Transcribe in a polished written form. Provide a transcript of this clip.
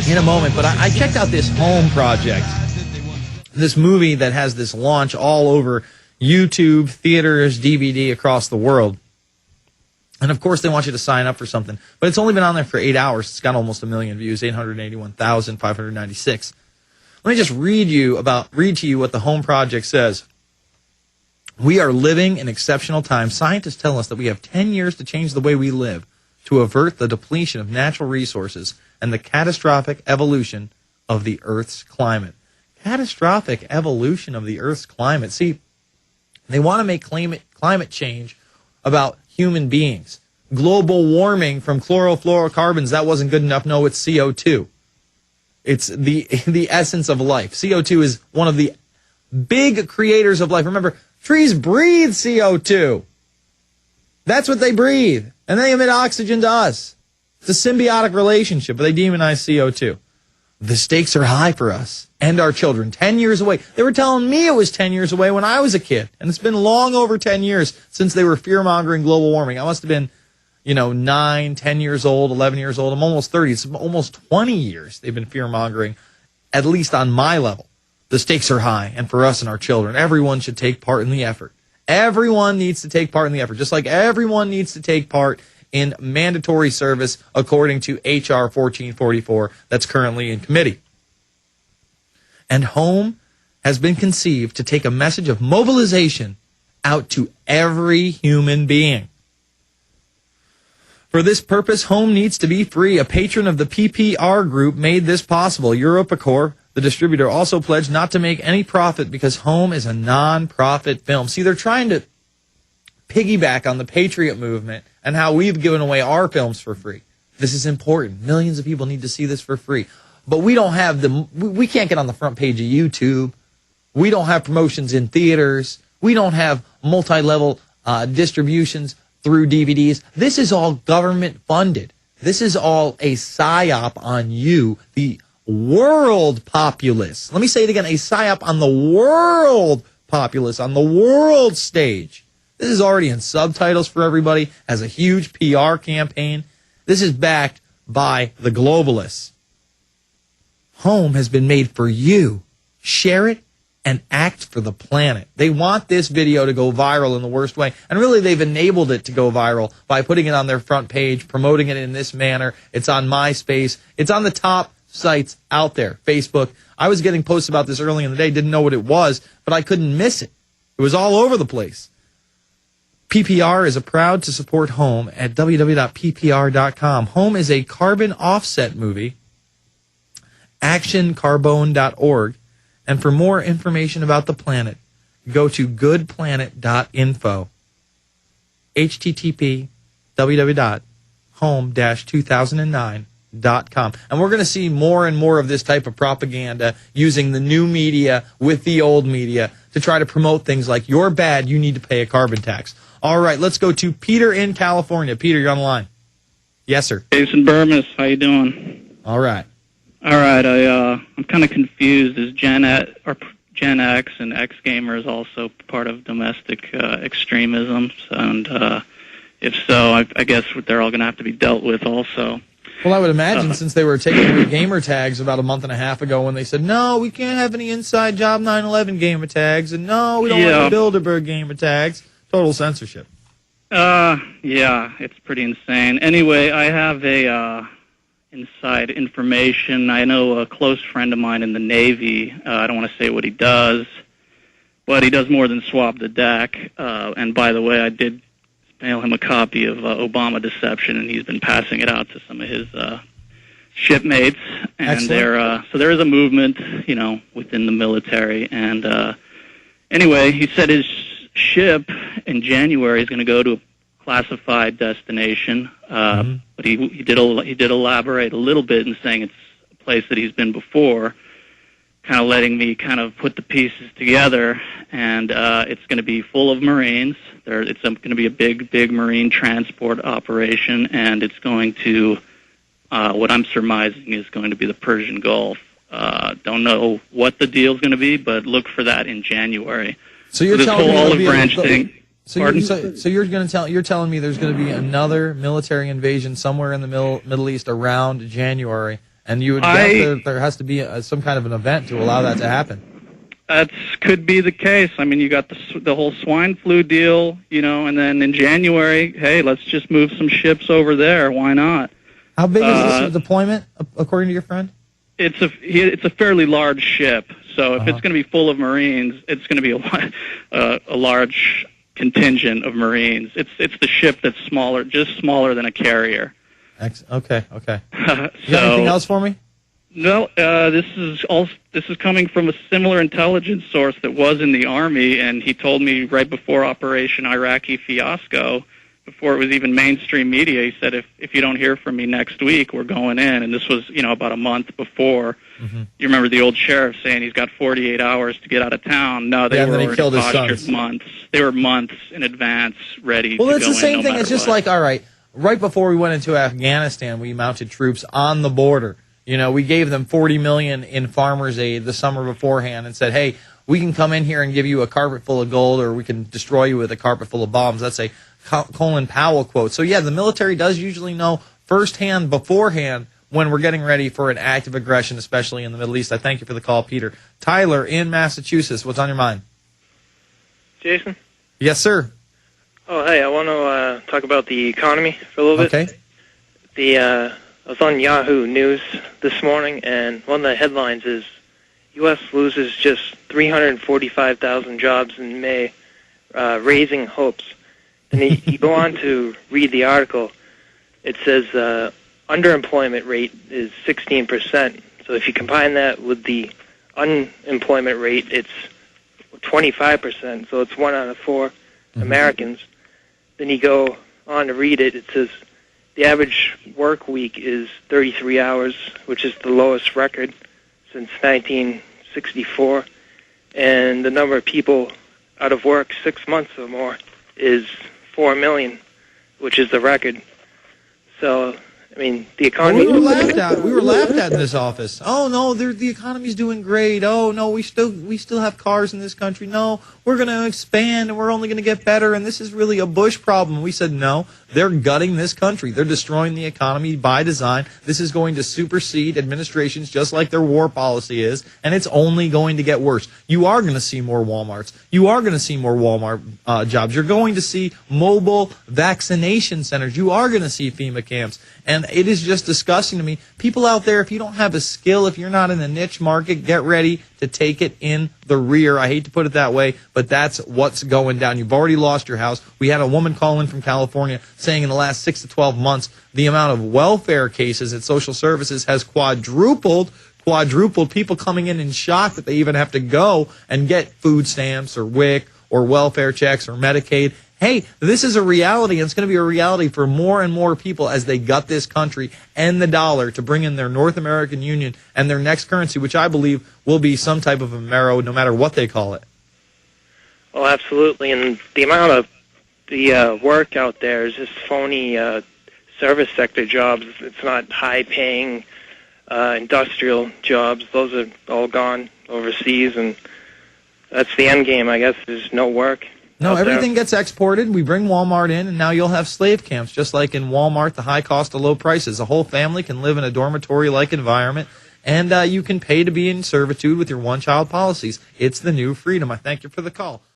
in a moment. But I checked out this Home project, this movie that has this launch all over YouTube, theaters, DVD across the world. And, of course, they want you to sign up for something. But it's only been on there for 8 hours. It's got almost 1 million views, 881,596. Let me just read to you what the Home Project says. We are living in exceptional times. Scientists tell us that we have 10 years to change the way we live, to avert the depletion of natural resources and the catastrophic evolution of the Earth's climate. Catastrophic evolution of the Earth's climate. See, they want to make climate change about human beings. Global warming from chlorofluorocarbons, that wasn't good enough. No, it's CO2. It's the essence of life. CO2 is one of the big creators of life. Remember, trees breathe CO2. That's what they breathe. And they emit oxygen to us. It's a symbiotic relationship, but they demonize CO2. The stakes are high for us and our children. 10 years away. They were telling me it was 10 years away when I was a kid. And it's been long over 10 years since they were fear-mongering global warming. I must have been, 9, 10 years old, 11 years old. I'm almost 30. It's almost 20 years they've been fear-mongering, at least on my level. The stakes are high, and for us and our children, everyone should take part in the effort. Everyone needs to take part in the effort, just like everyone needs to take part in mandatory service according to H.R. 1444 that's currently in committee. And Home has been conceived to take a message of mobilization out to every human being. For this purpose, Home needs to be free. A patron of the PPR group made this possible. EuropaCorp, the distributor, also pledged not to make any profit because Home is a non-profit film. See, they're trying to piggyback on the Patriot movement and how we've given away our films for free. This is important. Millions of people need to see this for free. But we don't have we can't get on the front page of YouTube. We don't have promotions in theaters. We don't have multi-level distributions through DVDs. This is all government funded. This is all a psyop on you, the world populace. Let me say it again, a psyop on the world populace, on the world stage. This is already in subtitles for everybody, as a huge PR campaign. This is backed by the globalists. Home has been made for you. Share it and act for the planet. They want this video to go viral in the worst way. And really, they've enabled it to go viral by putting it on their front page, promoting it in this manner. It's on MySpace. It's on the top sites out there. Facebook. I was getting posts about this early in the day, didn't know what it was, but I couldn't miss it. It was all over the place. PPR is proud to support Home at www.ppr.com. Home is a carbon offset movie, actioncarbone.org. And for more information about the planet, go to goodplanet.info. http www.home-2009.com. And we're going to see more and more of this type of propaganda using the new media with the old media to try to promote things like, you're bad, you need to pay a carbon tax. All right, let's go to Peter in California. Peter, you're on the line. Yes, sir. Jason Bermas, how you doing? All right. All right, I'm kind of confused. Is Gen X and X gamers also part of domestic extremism? And if so, I guess they're all going to have to be dealt with also. Well, I would imagine since they were taking away gamer tags about a month and a half ago when they said, no, we can't have any inside job 9/11 gamer tags, and no, we don't want Bilderberg gamer tags. Total censorship. Yeah, it's pretty insane. Anyway, I have a inside information. I know a close friend of mine in the Navy. I don't want to say what he does, but he does more than swab the deck. And by the way, I did mail him a copy of Obama Deception, and he's been passing it out to some of his shipmates. And so there is a movement, within the military. And anyway, he said his ship in January is going to go to a classified destination, but he did elaborate a little bit in saying it's a place that he's been before, kind of letting me kind of put the pieces together, and it's going to be full of Marines. It's going to be a big Marine transport operation, and it's going to, what I'm surmising is going to be the Persian Gulf. Don't know what the deal's going to be, but look for that in January. So you're telling this whole olive branch thing. So you're telling me there's going to be another military invasion somewhere in the Middle East around January, And you would guess that there has to be some kind of an event to allow that to happen. That could be the case. I mean, you got the whole swine flu deal, and then in January, hey, let's just move some ships over there. Why not? How big is this deployment, according to your friend? It's a fairly large ship. So if it's going to be full of Marines, it's going to be a large contingent of Marines. It's the ship that's smaller, just smaller than a carrier. Okay. You got anything else for me? No, this is coming from a similar intelligence source that was in the Army, and he told me right before Operation Iraqi Fiasco, before it was even mainstream media, he said, if you don't hear from me next week, we're going in. And this was, about a month before. Mm-hmm. You remember the old sheriff saying he's got 48 hours to get out of town. No, they were already postured months. They were months in advance ready to go in. Well, it's the same thing. It's just like, all right, right before we went into Afghanistan, we mounted troops on the border. We gave them $40 million in farmers' aid the summer beforehand and said, hey, we can come in here and give you a carpet full of gold, or we can destroy you with a carpet full of bombs. That's a Colin Powell quote. So, yeah, the military does usually know firsthand, beforehand, when we're getting ready for an act of aggression, especially in the Middle East. I thank you for the call, Peter. Tyler in Massachusetts, what's on your mind? Jason? Yes, sir. Oh, hey, I want to talk about the economy for a little bit. Okay. I was on Yahoo News this morning, and one of the headlines is, U.S. loses just 345,000 jobs in May, raising hopes. And you go on to read the article. It says underemployment rate is 16%. So if you combine that with the unemployment rate, it's 25%. So it's 1 out of 4 Americans. Then you go on to read it. It says the average work week is 33 hours, which is the lowest record since 1964. And the number of people out of work 6 months or more is 4 million, which is the record. So, I mean, the economy... Well, we were laughed at in this office. Oh, no, the economy's doing great. Oh, no, we still have cars in this country. No, we're going to expand, and we're only going to get better, and this is really a Bush problem. We said, no, they're gutting this country. They're destroying the economy by design. This is going to supersede administrations just like their war policy is, and it's only going to get worse. You are going to see more Walmarts. You are going to see more Walmart jobs. You're going to see mobile vaccination centers. You are going to see FEMA camps. And it is just disgusting to me. People out there, if you don't have a skill, if you're not in a niche market, get ready to take it in the rear. I hate to put it that way, but that's what's going down. You've already lost your house. We had a woman call in from California saying in the last 6 to 12 months, the amount of welfare cases at social services has quadrupled. People coming in shock that they even have to go and get food stamps or WIC or welfare checks or Medicaid. Hey, this is a reality, and it's going to be a reality for more and more people as they gut this country and the dollar to bring in their North American Union and their next currency, which I believe will be some type of Amero, no matter what they call it. Oh, absolutely, and the amount of the work out there is just phony service sector jobs. It's not high-paying industrial jobs. Those are all gone overseas, and that's the end game, I guess. There's no work. No, everything gets exported. We bring Walmart in, and now you'll have slave camps, just like in Walmart, the high cost of low prices. A whole family can live in a dormitory-like environment, and you can pay to be in servitude with your one-child policies. It's the new freedom. I thank you for the call.